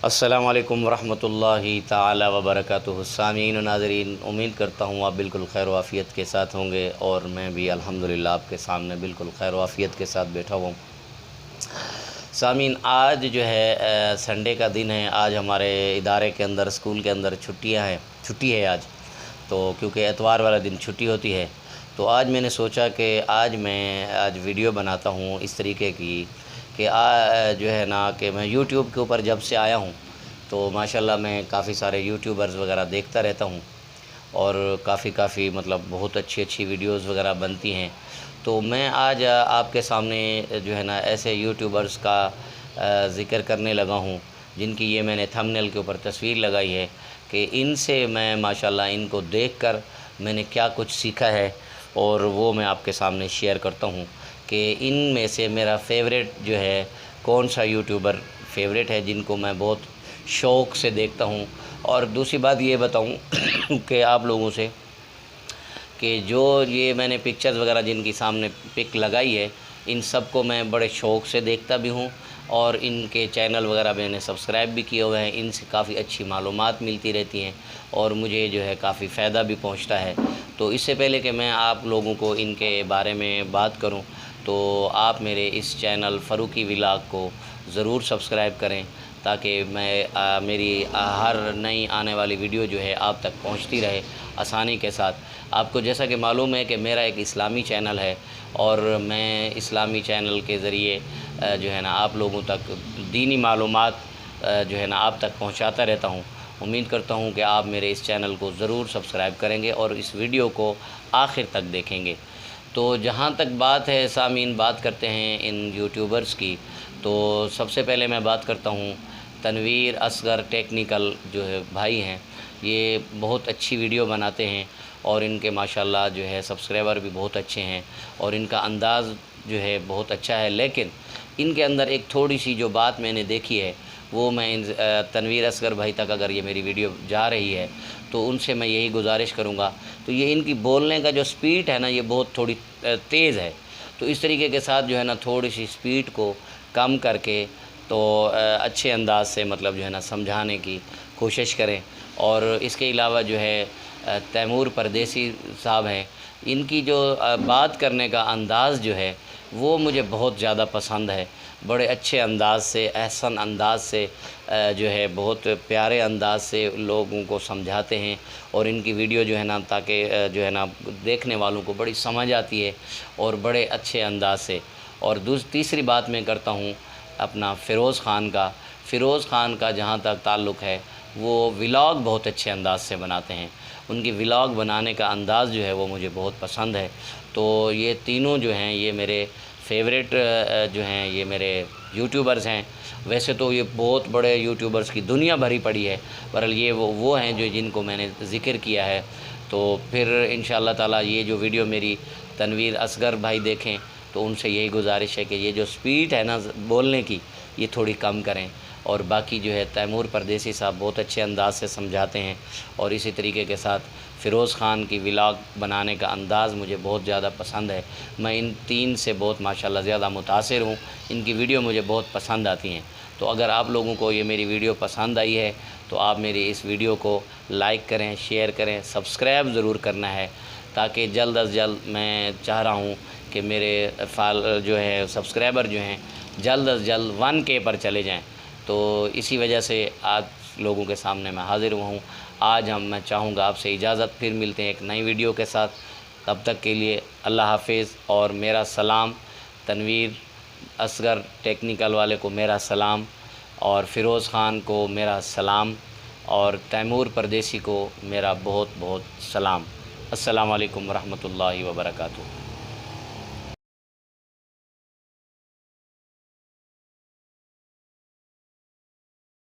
السلام علیکم ورحمۃ اللہ تعالی وبرکاتہ۔ سامعین و ناظرین، امید کرتا ہوں آپ بالکل خیر و عافیت کے ساتھ ہوں گے، اور میں بھی الحمدللہ آپ کے سامنے بالکل خیر و عافیت کے ساتھ بیٹھا ہوں۔ سامعین، آج جو ہے سنڈے کا دن ہے۔ آج ہمارے ادارے کے اندر، اسکول کے اندر چھٹی ہے آج، تو کیونکہ اتوار والا دن چھٹی ہوتی ہے، تو آج میں نے سوچا کہ آج ویڈیو بناتا ہوں اس طریقے کی کہ جو ہے نا کہ میں یوٹیوب کے اوپر جب سے آیا ہوں تو ماشاءاللہ میں کافی سارے یوٹیوبرز وغیرہ دیکھتا رہتا ہوں، اور کافی مطلب بہت اچھی ویڈیوز وغیرہ بنتی ہیں۔ تو میں آج آپ کے سامنے جو ہے نا ایسے یوٹیوبرز کا ذکر کرنے لگا ہوں جن کی یہ میں نے تھمبنیل کے اوپر تصویر لگائی ہے کہ ان سے میں ماشاءاللہ ان کو دیکھ کر میں نے کیا کچھ سیکھا ہے، اور وہ میں آپ کے سامنے شیئر کرتا ہوں کہ ان میں سے میرا فیوریٹ جو ہے کون سا یوٹیوبر فیوریٹ ہے جن کو میں بہت شوق سے دیکھتا ہوں۔ اور دوسری بات یہ بتاؤں کہ آپ لوگوں سے کہ جو یہ میں نے پکچرز وغیرہ جن کی سامنے پک لگائی ہے، ان سب کو میں بڑے شوق سے دیکھتا بھی ہوں، اور ان کے چینل وغیرہ میں نے سبسکرائب بھی کیے ہوئے ہیں۔ ان سے کافی اچھی معلومات ملتی رہتی ہیں، اور مجھے جو ہے کافی فائدہ بھی پہنچتا ہے۔ تو اس سے پہلے کہ میں آپ لوگوں کو ان کے بارے میں بات کروں، تو آپ میرے اس چینل فاروقی ولاگ کو ضرور سبسکرائب کریں، تاکہ میری ہر نئی آنے والی ویڈیو جو ہے آپ تک پہنچتی رہے آسانی کے ساتھ۔ آپ کو جیسا کہ معلوم ہے کہ میرا ایک اسلامی چینل ہے، اور میں اسلامی چینل کے ذریعے جو ہے نا آپ لوگوں تک دینی معلومات جو ہے نا آپ تک پہنچاتا رہتا ہوں۔ امید کرتا ہوں کہ آپ میرے اس چینل کو ضرور سبسکرائب کریں گے اور اس ویڈیو کو آخر تک دیکھیں گے۔ تو جہاں تک بات ہے سامعین، بات کرتے ہیں ان یوٹیوبرز کی، تو سب سے پہلے میں بات کرتا ہوں تنویر اصغر ٹیکنیکل جو ہے بھائی ہیں۔ یہ بہت اچھی ویڈیو بناتے ہیں، اور ان کے ماشاءاللہ جو ہے سبسکرائبر بھی بہت اچھے ہیں، اور ان کا انداز جو ہے بہت اچھا ہے۔ لیکن ان کے اندر ایک تھوڑی سی جو بات میں نے دیکھی ہے، وہ میں تنویر اصغر بھائی تک اگر یہ میری ویڈیو جا رہی ہے تو ان سے میں یہی گزارش کروں گا، تو یہ ان کی بولنے کا جو سپیڈ ہے نا، یہ بہت تھوڑی تیز ہے۔ تو اس طریقے کے ساتھ جو ہے نا تھوڑی سی سپیڈ کو کم کر کے تو اچھے انداز سے مطلب جو ہے نا سمجھانے کی کوشش کریں۔ اور اس کے علاوہ جو ہے تیمور پردیسی صاحب ہیں، ان کی جو بات کرنے کا انداز جو ہے وہ مجھے بہت زیادہ پسند ہے۔ بڑے اچھے انداز سے، احسن انداز سے جو ہے بہت پیارے انداز سے لوگوں کو سمجھاتے ہیں، اور ان کی ویڈیو جو ہے نا تاکہ جو ہے نا دیکھنے والوں کو بڑی سمجھ آتی ہے، اور بڑے اچھے انداز سے۔ اور تیسری بات میں کرتا ہوں اپنا فیروز خان کا جہاں تک تعلق ہے، وہ ولاگ بہت اچھے انداز سے بناتے ہیں۔ ان کی ولاگ بنانے کا انداز جو ہے وہ مجھے بہت پسند ہے۔ تو یہ تینوں جو ہیں یہ میرے فیوریٹ جو ہیں یہ میرے یوٹیوبرز ہیں۔ ویسے تو یہ بہت بڑے یوٹیوبرز کی دنیا بھری پڑی ہے، بہرحال یہ وہ ہیں جن کو میں نے ذکر کیا ہے۔ تو پھر انشاءاللہ تعالیٰ یہ جو ویڈیو میری تنویر اصغر بھائی دیکھیں تو ان سے یہی گزارش ہے کہ یہ جو سپیڈ ہے نا بولنے کی، یہ تھوڑی کم کریں۔ اور باقی جو ہے تیمور پردیسی صاحب بہت اچھے انداز سے سمجھاتے ہیں، اور اسی طریقے کے ساتھ فیروز خان کی ولاگ بنانے کا انداز مجھے بہت زیادہ پسند ہے۔ میں ان تین سے بہت ماشاءاللہ زیادہ متاثر ہوں، ان کی ویڈیو مجھے بہت پسند آتی ہیں۔ تو اگر آپ لوگوں کو یہ میری ویڈیو پسند آئی ہے تو آپ میری اس ویڈیو کو لائک کریں، شیئر کریں، سبسکرائب ضرور کرنا ہے، تاکہ جلد از جلد میں چاہ رہا ہوں کہ میرے جو ہے سبسکرائبر جو ہیں جلد از جلد 1K پر چلے جائیں۔ تو اسی وجہ سے آج لوگوں کے سامنے میں حاضر ہوا ہوں۔ آج میں چاہوں گا آپ سے اجازت، پھر ملتے ہیں ایک نئی ویڈیو کے ساتھ۔ تب تک کے لیے اللہ حافظ، اور میرا سلام تنویر اصغر ٹیکنیکل والے کو میرا سلام، اور فیروز خان کو میرا سلام، اور تیمور پردیسی کو میرا بہت بہت سلام۔ السلام علیکم ورحمۃ اللہ وبرکاتہ۔